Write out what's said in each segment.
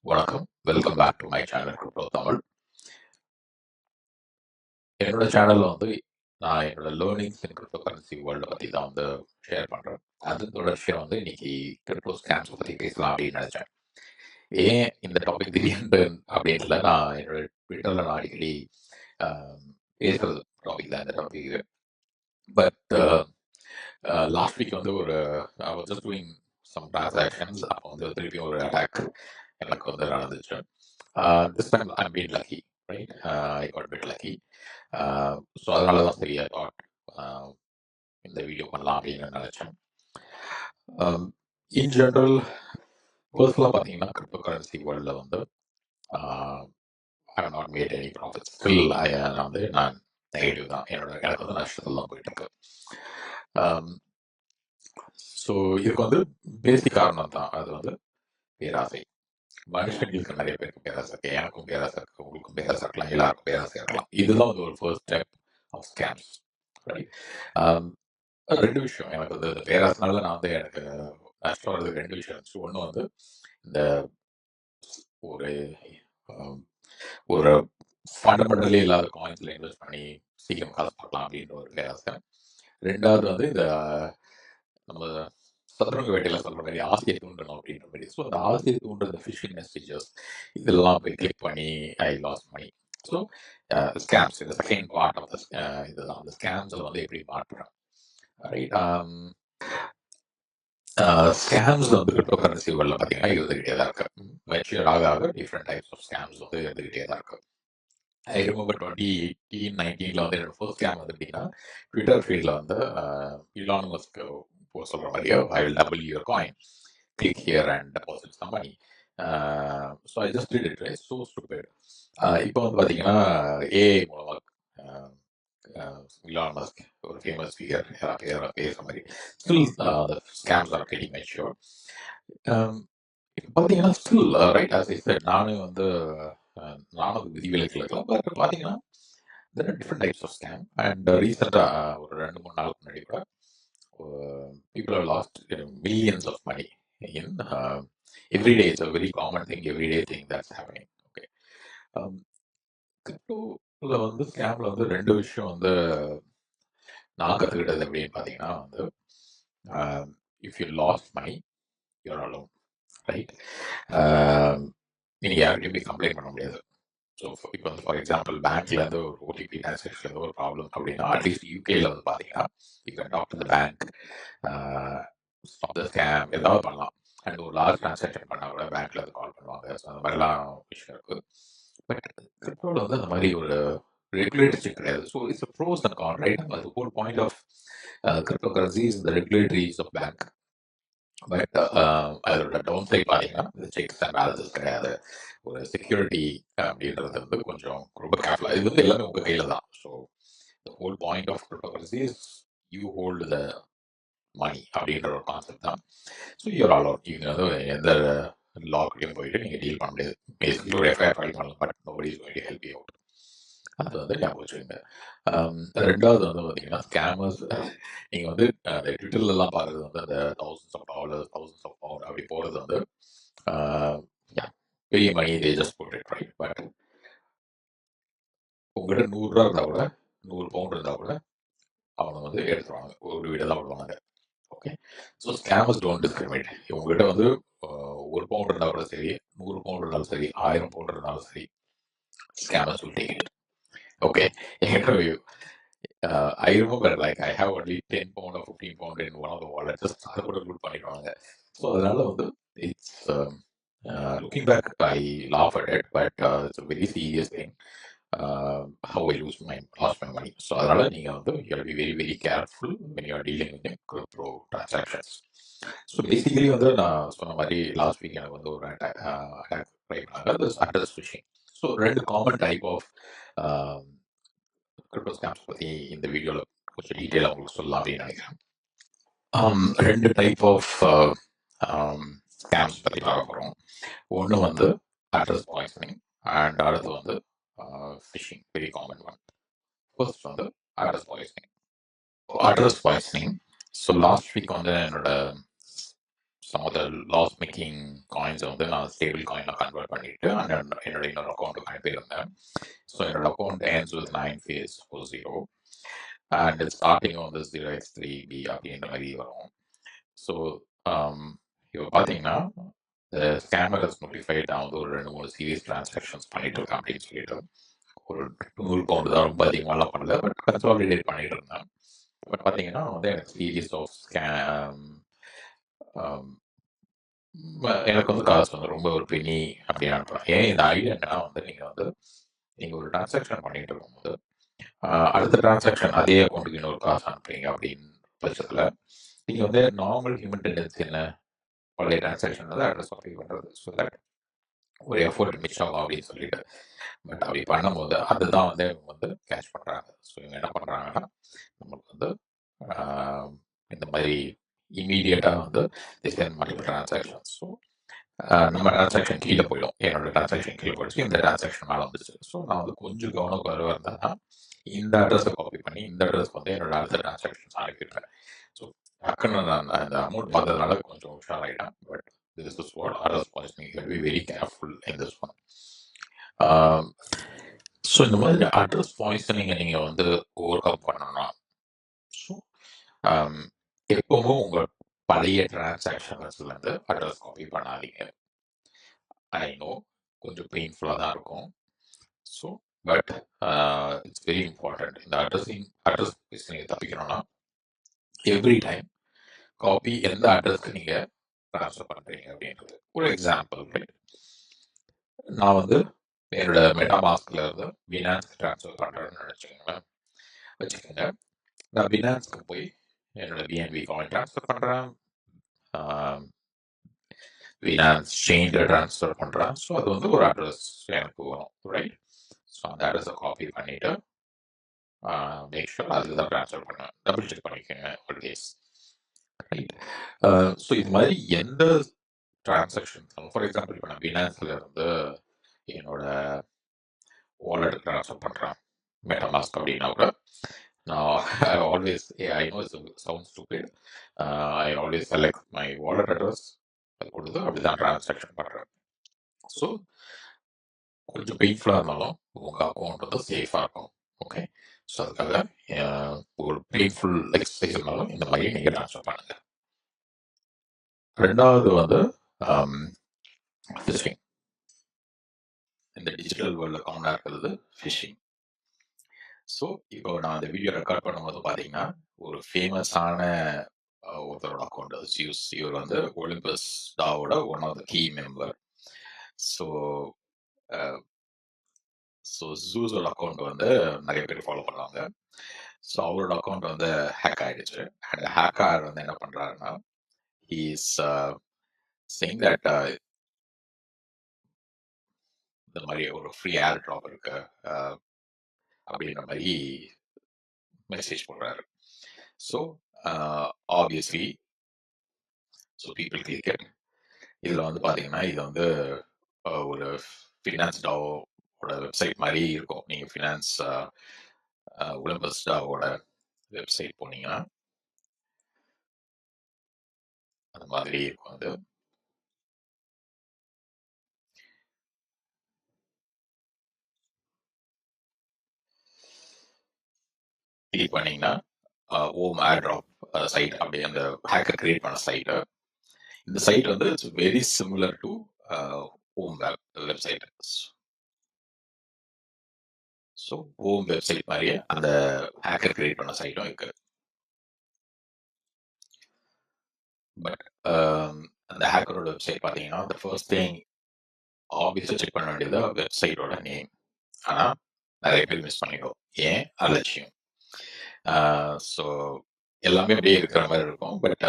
வணக்கம். Welcome back to my channel crypto Tamil. என்னோட சேனல்ல வந்து நான் என்னோட லேர்னிங்ஸ் இன் கிரிப்டோ கரன்சி வேர்ல்ட பத்தி தான் வந்து ஷேர் பண்றேன். அது தொடர்ச்சியா வந்து இன்னைக்கு கிரிப்டோ ஸ்கேம்ஸ் பத்தி பேசலாம் அப்படின்னு நினைச்சேன். ஏன் இந்த டாபிக் திடீர்னு அப்படின்ட்டுல நான் என்னோட ட்விட்டர்ல நான் அடிக்கடி ஆஹ், பேசுறது டாபிக் தான் இந்த டாபிக். பட் லாஸ்ட் வீக் வந்து ஒரு I was just doing some transactions. அப்போ வந்து திருப்பி ஒரு அட்டாக் எனக்கு வந்து நடந்துச்சு. This time I been lucky, right? I got bit lucky. So அதனால தான் சரி ஐ தாட் இந்த வீடியோ பண்ணலாம் அப்படின்னு நினைச்சேன். இன் ஜென்ரல் பர்சனலாக பார்த்தீங்கன்னா கிரிப்டோ கரன்சி வேர்ல்டில் வந்து I have not made any profit. Still நான் நெகட்டிவ் தான். எனக்கு வந்து நஷ்டத்தில் தான் போயிட்டு இருக்கு. ஸோ இதுக்கு வந்து பேசிக் காரணம் தான். அது வந்து பேராசை. மனுஷங்களுக்கு நிறைய பேருக்கு பேராசை இருக்கு. எனக்கும் பேராசை இருக்கு, உங்களுக்கும் பேராசை இருக்கலாம், எல்லாருக்கும் பேராசை இருக்கலாம். இதுதான் வந்து ஒரு ஃபர்ஸ்ட் ஸ்டெப் ஆஃப் ஸ்கேம்ஸ். ரெண்டு விஷயம் எனக்கு வந்து இந்த பேராசனால நான் வந்து எனக்கு நஷ்டம் வர்றதுக்கு ரெண்டு விஷயம் இருந்துச்சு. ஒன்று வந்து இந்த ஒரு ஆம், ஒரு ஃபண்டமெண்டலே இல்லாத காயின்ஸ்ல இன்வெஸ்ட் பண்ணி சீக்கிரம் காசு பார்க்கலாம் அப்படின்ற ஒரு பேராசை. ரெண்டாவது வந்து இந்த நம்ம சதுரங்க வேட்டையில சொல்ற மாதிரி ஆசையை தூண்டணும் அப்படின்ற மாதிரி. ஸோ அந்த ஆசையை தூண்டுற இந்த ஃபிஷிங் மெசேஜஸ் இதெல்லாம் போய் கிளிக் பண்ணி ஐ லாஸ் மணி. ஸோ ஸ்கேம்ஸ் இந்த செகண்ட் பார்ட் ஆஃப் த இதுதான் அந்த ஸ்கேம்ஸில் வந்து எப்படி மாற்றுறோம், ரைட்? ஸ்கேம்ஸ் வந்து கிரிப்டோ கரன்சி வேர்ல்டில் பார்த்தீங்கன்னா இருந்துகிட்டே தான் இருக்கு. மெச்சூர் ஆக ஆக டிஃப்ரெண்ட் டைப்ஸ் ஆஃப் ஸ்கேம்ஸ் வந்து இருந்துகிட்டே தான் இருக்கு. ஐ ரிமெம்பர் 2018-19 வந்து என்னோட ஃபர்ஸ்ட் ஸ்கேம் வந்து எப்படின்னா ட்விட்டர் ஃபீல்டில் வந்து இலான் மஸ்க் சொல்ற மாதிரியே I will double your coin, click here and deposit some money. So I just did it. It's so stupid. இப்போ வந்து பார்த்தீங்கன்னா ஏஐ மூலமாக இலான் மஸ்க் ஒரு ஃபேமஸ் ஃபிகர் பேசுகிற மாதிரி still scams are getting mature. இப்போ பார்த்தீங்கன்னா still right as I set நானும் வந்து நானும் விதிவிலக்கில் இருக்கலாம். பட் பார்த்தீங்கன்னா there are different types of scam. And ரீசெண்டாக ஒரு 2-3 நாளுக்கு முன்னாடி கூட people have lost millions of money in every day. It's a very common thing, everyday thing that's happening. Okay. கிரிப்டோல வந்து ஸ்கேம்ல வந்து ரெண்டு விஷயம் வந்து நான் கற்றுக்கிட்டது எப்படின்னு பார்த்தீங்கன்னா வந்து if you lost money your alone, right? நீங்கள் யார்கிட்டையும் போய் கம்ப்ளைண்ட் பண்ண முடியாது. ஸோ இப்போ வந்து ஃபார் எக்ஸாம்பிள் பேங்க்லேருந்து ஒரு ஓடிபி டிரான்சாக்ஷன்லேருந்து ஒரு ப்ராப்ளம் அப்படின்னா அட்லீஸ்ட் யூகேல வந்து பார்த்தீங்கன்னா you can talk to the bank, stop the scam, ஏதாவது பண்ணலாம். அண்ட் ஒரு லார்ஜ் டிரான்சாக்ஷன் பண்ணால் கூட பேங்க்ல இருந்து கால் பண்ணுவாங்க. ஸோ அந்த மாதிரிலாம் விஷயம் இருக்குது. பட் கிரிப்டோவில் வந்து அந்த மாதிரி ஒரு ரெகுலேட்டரி கிடையாது. So it's pros and con, right? அது whole point of crypto currency is the regulators of bank. But அதோட டவுன் சைட் பார்த்தீங்கன்னா இந்த செக்ஸ் அண்ட் பேலன்சஸ் கிடையாது. ஒரு செக்யூரிட்டி அப்படின்றது வந்து கொஞ்சம் ரொம்ப கேர்ஃபுல்லாக, இது வந்து எல்லாமே உங்கள் கையில் தான். So the whole point of crypto currency is you hold the money அப்படின்ற ஒரு கான்செப்ட் தான். So you're all out. நீங்கள் வந்து எந்த லாக்லையும் போயிட்டு நீங்கள் டீல் பண்ண முடியாது. பேசிக்கலி ஒரு எஃப்ஐஆர் ஃபைல் பண்ணலாம், but nobody is going to help you out. அது வந்து ஞாபகம் வச்சுக்கோங்க. ரெண்டாவது வந்து பார்த்தீங்கன்னா ஸ்கேமர்ஸ் நீங்கள் வந்து ட்விட்டர்லாம் பார்க்குறது வந்து அந்த $1000s, $1000s அப்படி போகிறது வந்து பெரிய money they just put it, right? But உங்கள்கிட்ட 100 ரூபா இருந்தால் கூட 100 பவுண்ட் இருந்தால் கூட அவங்க வந்து எடுத்துருவாங்க, ஒரு வீடு தான் விடுவாங்க. Okay. So scammers don't discriminate. உங்ககிட்ட வந்து 1 பவுண்ட் இருந்தால் கூட சரி, 100 பவுண்ட் இருந்தாலும் சரி, 1000 பவுண்ட் இருந்தாலும் சரி, scammers will take it. Okay. என்கிட்ட I remember like I have only 10 pound or 15 pound in one of the wallets. அதை கூட லூட் பண்ணிடுவாங்க. ஸோ அதனால வந்து it's looking back I laugh at it, but it's a very serious thing. How I lost my money. So அதனால நீங்கள் வந்து you have to be very very careful when you are dealing with crypto transactions. So basically வந்து நான் சொன்ன மாதிரி last week எனக்கு வந்து ஒரு அட்டாக் ட்ரை பண்ணாங்க. அது அட்ரஸ் ஃபிஷிங். ஸோ ரெண்டு common type of crypto scams பற்றி இந்த வீடியோவில் கொஞ்சம் டீட்டெயிலாக உங்களுக்கு சொல்லலாம் அப்படின்னு நினைக்கிறேன். ரெண்டு டைப் ஆஃப் ஸ்கேம்ஸ் பற்றி பார்க்க போகிறோம். ஒன்று வந்து அட்ரஸ் பாய்சனிங் அண்ட் அடுத்து வந்து phishing, very common one. First வந்து address poisoning. So last week வந்து என்னோட some of the loss making காயின்ஸை வந்து நான் ஸ்டேபிள் காயினாக கன்வெர்ட் பண்ணிட்டு என்னோட இன்னொரு அக்கௌண்ட்டுக்கு அனுப்பியிருந்தேன். ஸோ என்னோட account ends with 9 phase 40 and starting வந்து 0x3B அப்படின்ற மாதிரி வரும். ஸோ இப்போ பார்த்தீங்கன்னா ஸ்கேமர் இஸ் நோட்டிஃபைட் நான் வந்து ஒரு 2-3 சீரியஸ் டிரான்சாக்ஷன்ஸ் பண்ணிட்டு இருக்கேன் அப்படின்னு சொல்லிட்டு ஒரு 100 பவுண்டு தான், ரொம்ப அதிகமாகலாம் பண்ணல, பட் கன்சாலிடேட் பண்ணிட்டு இருந்தேன். பட் பார்த்தீங்கன்னா வந்து எனக்கு சீரியஸ் ஆஃப் எனக்கு வந்து காசு வந்து ரொம்ப ஒரு பெனி அப்படின்னு அனுப்புறேன். ஏன் இந்த ஐடியா என்னன்னா வந்து நீங்கள் ஒரு டிரான்சாக்ஷன் பண்ணிட்டு இருக்கும்போது அடுத்த டிரான்சாக்ஷன் அதே அக்கௌண்ட்டுக்கு இன்னொரு காசு அனுப்புறீங்க அப்படின்னு பட்சத்தில் நீங்கள் வந்து நார்மல் ஹியூமன் டெண்டன்சி என்ன, பழைய டிரான்சாக்ஷன் வந்து அட்ரஸ் காப்பி பண்ணுறது, ஸோ தட் ஒரு எஃபோர்ட் மிச்சம் ஆகும் அப்படின்னு சொல்லிட்டு. பட் அப்படி பண்ணும்போது அதுதான் வந்து இவங்க வந்து கேட்ச் பண்ணுறாங்க. ஸோ இவங்க என்ன பண்ணுறாங்கன்னா நம்மளுக்கு வந்து இந்த மாதிரி இமீடியட்டாக வந்து மல்டிபிள் டிரான்சாக்ஷன். ஸோ நம்ம டிரான்சாக்ஷன் கீழே போயிடும், என்னோட டிரான்சாக்ஷன் கீழே போயிடுச்சு, இந்த டிரான்சாக்ஷன் மேலே வந்துச்சு. ஸோ நான் வந்து கொஞ்சம் கவனம் குறைவாக இருந்தேன்னா இந்த அட்ரஸை காப்பி பண்ணி இந்த அட்ரஸ்க்கு வந்து என்னோட அடுத்த டிரான்சாக்ஷன்ஸ் அனுப்பிடுறேன். ஸோ டக்குன்னு நான் அந்த அமௌண்ட் பார்த்ததுனால கொஞ்சம் உஷாராயிட்டேன். But this is what address poisoning. You have to be very careful in this one. So இந்த மாதிரி அட்ரஸ் பாய்சனிங்கை நீங்கள் வந்து ஓவர் கம் பண்ணணும்னா ஸோ எப்பவும் உங்கள் பழைய டிரான்சாக்ஷன்ஸ்லேருந்து அட்ரஸ் காப்பி பண்ணாதீங்க. ஐ நோ கொஞ்சம் பெயின்ஃபுல்லாக தான் இருக்கும். So but it's very important. இந்த அட்ரஸ் நீங்கள் தப்பிக்கணும்னா எவ்ரி டைம் காப்பி எந்த அட்ரஸ்க்கு நீங்கள் ட்ரான்ஸ்ஃபர் பண்ணுறீங்க அப்படின்றது. ஒரு எக்ஸாம்பிள், நான் வந்து என்னோட மெட்டாமாஸ்க்ல இருந்து பினான்ஸ்க்கு ட்ரான்ஸ்ஃபர் பண்ணுறேன்னு வச்சுக்கோங்க. நான் பினான்ஸ்க்கு போய் என்னோட பிஎன்பி காயின் ட்ரான்ஸ்ஃபர் பண்ணுறேன், பினான்ஸ் செயின்ல ட்ரான்ஸ்ஃபர் பண்ணுறேன். ஸோ அது வந்து ஒரு அட்ரஸ் எனக்கு வரும், ரைட்? ஸோ அந்த அட்ரஸை காப்பி பண்ணிவிட்டு மேக் ஷூர் அதுக்கு தான் ட்ரான்ஸ்ஃபர் பண்ணுவேன். டபுள் செக் பண்ணிக்கோங்க ஆல்வேஸ், ரைட்? ஸோ இது மாதிரி எந்த டிரான்சாக்ஷன், ஃபார் எக்ஸாம்பிள் இப்போ நான் பினான்ஸ்ல இருந்து என்னோட வாலெட் ட்ரான்ஸ்ஃபர் பண்ணுறேன் மெட்டாமாஸ்க் அப்படின்னா கூட நான் always I know sound stupid, I always select my wallet address, அது கொடுத்து அப்படி தான் ட்ரான்சாக்ஷன் பண்ணுறேன். ஸோ கொஞ்சம் பெயின்ஃபுல்லாக இருந்தாலும் உங்கள் அக்கௌண்ட் வந்து சேஃபாக இருக்கும். ஓகே, ஸோ அதுக்காக ஒரு பெயின்ஃபுல் எக்ஸசைஸ் இருந்தாலும் இந்த மாதிரி நீங்கள் ட்ரான்ஸ்ஃபர் பண்ணுங்க. ரெண்டாவது வந்து ஃபிஷிங். இந்த டிஜிட்டல் வேர்ல்டில் காமனாக இருக்கிறது ஃபிஷிங். ஸோ இப்போ நான் அந்த வீடியோ ரெக்கார்ட் பண்ணும்போது பார்த்தீங்கன்னா ஒரு ஃபேமஸான ஒருத்தரோட அக்கௌண்ட் ஜூஸ். இவர் வந்து ஒலிம்பஸ் டாவோட one of the key member. So ஜூஸோட அக்கௌண்ட் வந்து நிறைய பேர் ஃபாலோ பண்ணுவாங்க. ஸோ அவரோட அக்கௌண்ட் வந்து ஹேக் ஆகிடுச்சு. அண்ட் ஹேக்கர் வந்து என்ன பண்ணுறாருன்னா இஸ் சேயிங் தட் இந்த மாதிரி ஒரு ஃப்ரீ ஏர் ட்ராப் இருக்கு அப்படின்ற மாதிரி மெசேஜ் போடுறாரு. So obviously so people click it. இதில் வந்து பார்த்தீங்கன்னா இது வந்து ஒரு ஃபினான்ஸ் டாவோட வெப்சைட் மாதிரி இருக்கும். நீங்கள் ஃபினான்ஸ் ஒலிம்பஸ் டாவோட வெப்சைட் போனீங்கன்னா அந்த மாதிரி இருக்கும். அது கிளிக் பண்ணீங்கன்னா ஓம் ஏர் ட்ராப் சைட் அப்படி அந்த ஹேக்கர் கிரியேட் பண்ண சைட்டு. இந்த சைட் வந்து it's very similar to home website. So home website மாதிரியே அந்த ஹேக்கர் கிரியேட் பண்ண சைட்டும் இருக்கு. பட் அந்த ஹேக்கரோட வெப்சைட் பார்த்தீங்கன்னா the first thing ஆப்வியஸாக செக் பண்ண வேண்டியது வெப்சைட்டோட நேம். ஆனால் நிறைய பேர் மிஸ் பண்ணிடும். ஏன்? அலட்சியம். ஸோ எல்லாமே அப்படியே இருக்கிற மாதிரி இருக்கும். பட்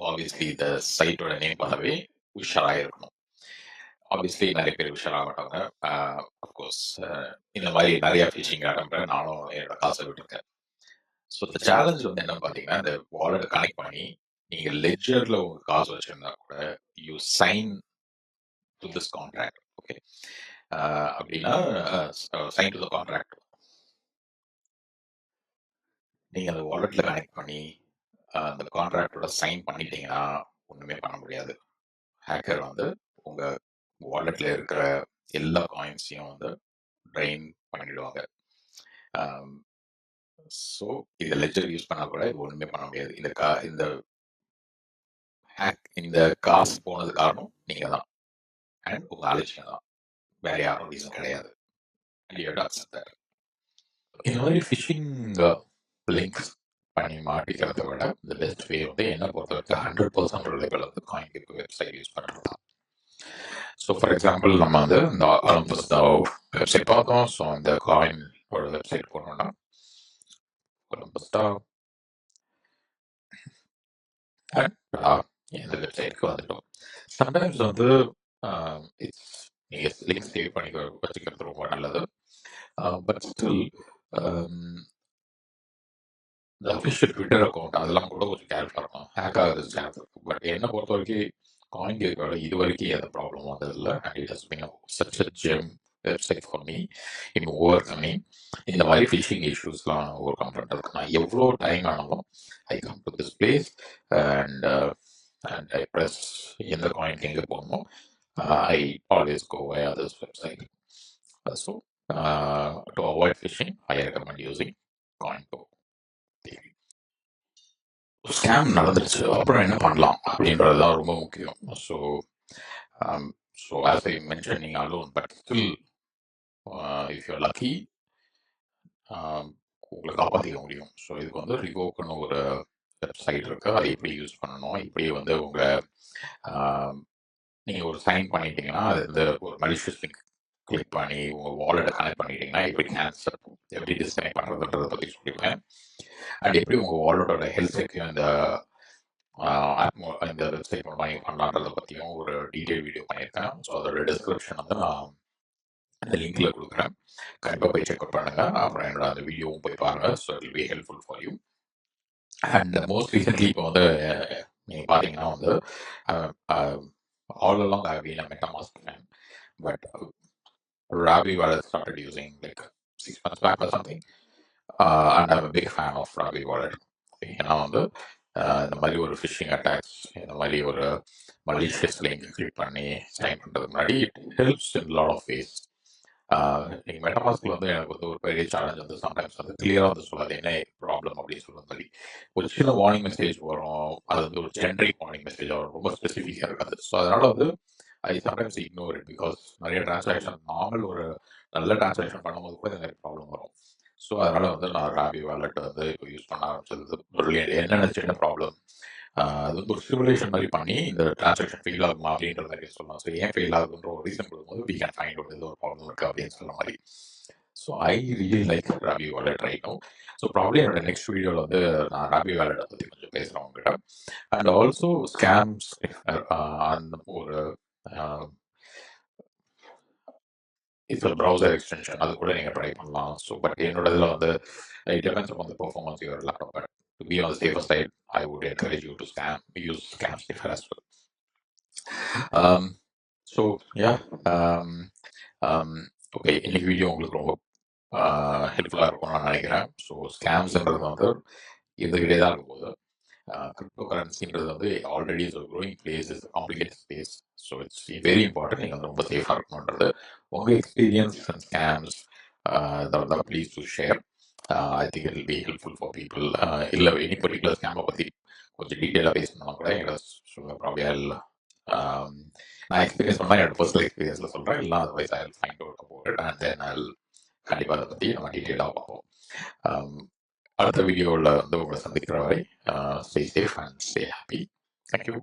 ஆப்வியஸ்லி இந்த சைட்டோட நேம் பார்த்தாவே உஷாராக இருக்கணும். ஆப்வியஸ்லி நிறைய பேர் உஷாராக மாட்டாங்க. அஃப்கோர்ஸ் இந்த மாதிரி நிறைய ஃபிஷிங் அட்டம்ப்ட் நானும் என்னோட காசை விட்டுருக்கேன். ஸோ இந்த சேலஞ்ச் வந்து என்னன்னு பார்த்தீங்கன்னா இந்த வாலெட்டை கனெக்ட் பண்ணி நீங்கள் லெட்ஜரில் உங்கள் காசு வச்சுருந்தா கூட you sign to this contract. Okay, அப்படின்னா சைன் டு த கான்ட்ராக்ட். நீங்கள் அந்த வாலெட்டில் கனெக்ட் பண்ணி அந்த கான்ட்ராக்டோட சைன் பண்ணிட்டீங்கன்னா ஒன்றுமே பண்ண முடியாது. ஹேக்கர் வந்து உங்கள் வாலெட்டில் இருக்கிற எல்லா காயின்ஸையும் வந்து ட்ரெயின் பண்ணிடுவாங்க. ஸோ இந்த லெட்ஜர் யூஸ் பண்ணால் கூட இது ஒன்றுமே பண்ண முடியாது. இந்த காசு போனது காரணம் நீங்கள் தான் அண்ட் உங்கள் அலட்சியம் தான், வேற யாரும் ரீசன் கிடையாது. இந்த மாதிரி ஃபிஷிங் லிங்க்ஸ் பண்ணி மாட்டிக்கிறத விட இந்த பெஸ்ட் வே வந்து என்ன பொறுத்தவரைக்கும் 100% ரிலேபிள் வந்து காயின் கிரிப்டோ வெப்சைட் யூஸ் பண்ணுறது தான். ஸோ ஃபார் எக்ஸாம்பிள் நம்ம வந்து இந்த Olympus DAO வெப்சைட் பார்த்தோம். ஸோ இந்த காயின் ஒரு வெப்சைட் போனோம்னா Olympus DAO இந்த வெப்சைட்க்கு வந்துட்டோம். சம்டைம்ஸ் வந்து இட்ஸ் நீங்கள் லிங்க் சேவ் பண்ணி வச்சுக்கிறது ரொம்ப நல்லது. பட் ஸ்டில் இந்த அஃபிஷியல் ட்விட்டர் அக்கௌண்ட் அதெல்லாம் கூட கொஞ்சம் கேர்ஃபுல்லாக இருக்கும். ஹேக் ஆகுது சான்ஸ் இருக்கும். பட் என்னை பொறுத்த வரைக்கும் காயின் கேட்கோட இது வரைக்கும் எந்த ப்ராப்ளம் வந்ததில்லை. And it has been such a GeM website for me in over coming. இந்த மாதிரி ஃபிஷிங் இஷ்யூஸ்லாம் ஓவர் கம் பண்ணுறதுக்கு நான் எவ்வளோ டைம் ஆனாலும் I come to this place and and I press எந்த காயின்க்கு எங்கே போகணும். I always go via this website. So to avoid phishing, I recommend using CoinGo. Scam நடந்துருச்சு, அப்புறம் என்ன பண்ணலாம் அப்படின்றது தான் ரொம்ப முக்கியம். So so as I mention, நீங்கள் alone, but still if you lucky உங்களை காப்பாற்றிக்க முடியும். ஸோ இதுக்கு வந்து ரிவோக்குன்னு ஒரு வெப்சைட் இருக்குது. அதை எப்படி யூஸ் பண்ணணும், இப்படி வந்து நீங்கள் ஒரு சைன் பண்ணிட்டீங்கன்னா அது வந்து ஒரு மலிஷியஸ் லிங்க் கிளிக் பண்ணி உங்கள் வாலெட்டை கனெக்ட் பண்ணிட்டீங்கன்னா எப்படி கேன்சல் எப்படி டிஸ்கனெக்ட் பண்ணுறதுன்றதை பற்றி சொல்லியிருக்கேன். அண்ட் எப்படி உங்கள் வாலெட்டோட ஹெல்த் செக்கையும் இந்த வெப்சைட் மூலமாக நீங்கள் பண்ணலான்றதை பற்றியும் ஒரு டீட்டெயில் வீடியோ பண்ணியிருக்கேன். ஸோ அதோட டிஸ்கிரிப்ஷன் வந்து நான் இந்த லிங்க்ல கொடுக்குறேன். கண்டிப்பாக போய் செக் அவுட் பண்ணுங்க. அப்புறம் என்னோட அந்த வீடியோவும் போய் பாருங்க. So it will be helpful for you. And most recently இப்போ வந்து நீங்கள் பார்த்தீங்கன்னா வந்து all along I've been a MetaMask fan, but Ravi Wallet started using like 6 months back or something, and I'm a big fan of Ravi Wallet. ஏன்னா வந்து இந்த மாதிரி ஒரு ஃபிஷிங் அட்டாக்ஸ், இந்த மாதிரி ஒரு மலிஷியஸ் லிங்க் கிளிக் பண்ணி சைன் பண்ணுறதுக்கு முன்னாடி it helps in lot of ways. நீங்கள் மெட்டமாஸ்கில் வந்து எனக்கு வந்து ஒரு பெரிய சேலஞ்ச் வந்து சம்டைம்ஸ் வந்து கிளியராக வந்து சொல்லாது என்ன ப்ராப்ளம் அப்படின்னு சொல்ல மாதிரி ஒரு சின்ன வார்னிங் மெசேஜ் வரும். அது வந்து ஒரு ஜென்ரிக் வார்னிங் மெசேஜ் வரும், ரொம்ப ஸ்பெசிஃபிக்காக இருக்காது. ஸோ அதனால வந்து ஐ சம்டைம்ஸ் இக்னோர் இட், பிகாஸ் நிறைய டிரான்சாக்ஷன் நார்மல் ஒரு நல்ல டிரான்சாக்ஷன் பண்ணும்போது கூட இந்த மாதிரி ப்ராப்ளம் வரும். ஸோ அதனால வந்து நான் ராவி வாலெட் வந்து இப்போ யூஸ் பண்ண ஆரம்பிச்சது. என்னென்ன சின்ன ப்ராப்ளம் அது வந்து ஒரு சிமுலேஷன் மாதிரி பண்ணி இந்த டிரான்சாக்ஷன் ஃபெயில் ஆகுமா அப்படின்ற மாதிரி சொல்லலாம். ஸோ ஏன் ஃபெயில் ஆகுதுன்ற ஒரு ரீசன் கொடுக்கும்போது வி கேன் ஃபைண்ட் அவுட் ஏதோ ஒரு ப்ராப்ளம் இருக்கு அப்படின்னு சொல்ல மாதிரி. So I really like Ravi wallet right now. So problem என்னோட நெக்ஸ்ட் வீடியோவில் வந்து நான் ராவி வாலெட்டை பற்றி கொஞ்சம் பேசுகிறேன் உங்ககிட்ட. அண்ட் ஆல்சோ ஸ்கேம்ஸ் அந்த ஒரு இட்ஸ் ஒரு ப்ரௌசர் எக்ஸ்டென்ஷன், அது கூட நீங்கள் ட்ரை பண்ணலாம். ஸோ பட் என்னோட இதில் வந்து it depends on the performance your laptop. But to be on the safer side I would encourage you to use Scam Sniffer as well. So yeah, okay, இன்னைக்கு video உங்களுக்கு ரொம்ப ஹெல்ப்ஃபுல்லாக இருக்கும்னு நான் நினைக்கிறேன். ஸோ ஸ்கேம்ஸ்ன்றது வந்து இருந்துகிட்டே தான் இருக்கும் போது கிரிப்டோ கரன்சின்றது வந்து already is growing place, is complicated space. So it's very important நீங்கள் வந்து ரொம்ப சேஃபாக இருக்கணுன்றது. உங்கள் எக்ஸ்பீரியன்ஸ் அண்ட் ஸ்கேம்ஸ் தான் please to share. I think it will be helpful for people. இல்லை எனி பர்டிகுலர் ஸ்கேமை பற்றி கொஞ்சம் டீட்டெயிலாக பேசணும்னா கூட எங்களை சொல்லுங்கள். ப்ராப்ளம் இல்லை, நான் எக்ஸ்பீரியன்ஸ் பண்ணால் என்னோட பர்சனல் எக்ஸ்பீரியன்ஸில் சொல்கிறேன். இல்லை otherwise I will find out about it and then I will கண்டிப்பாக அதை பற்றி நம்ம டீட்டெயிலாக பார்ப்போம். அடுத்த வீடியோவில் வந்து உங்களை சந்திக்கிற வரை stay safe and stay happy. Thank you.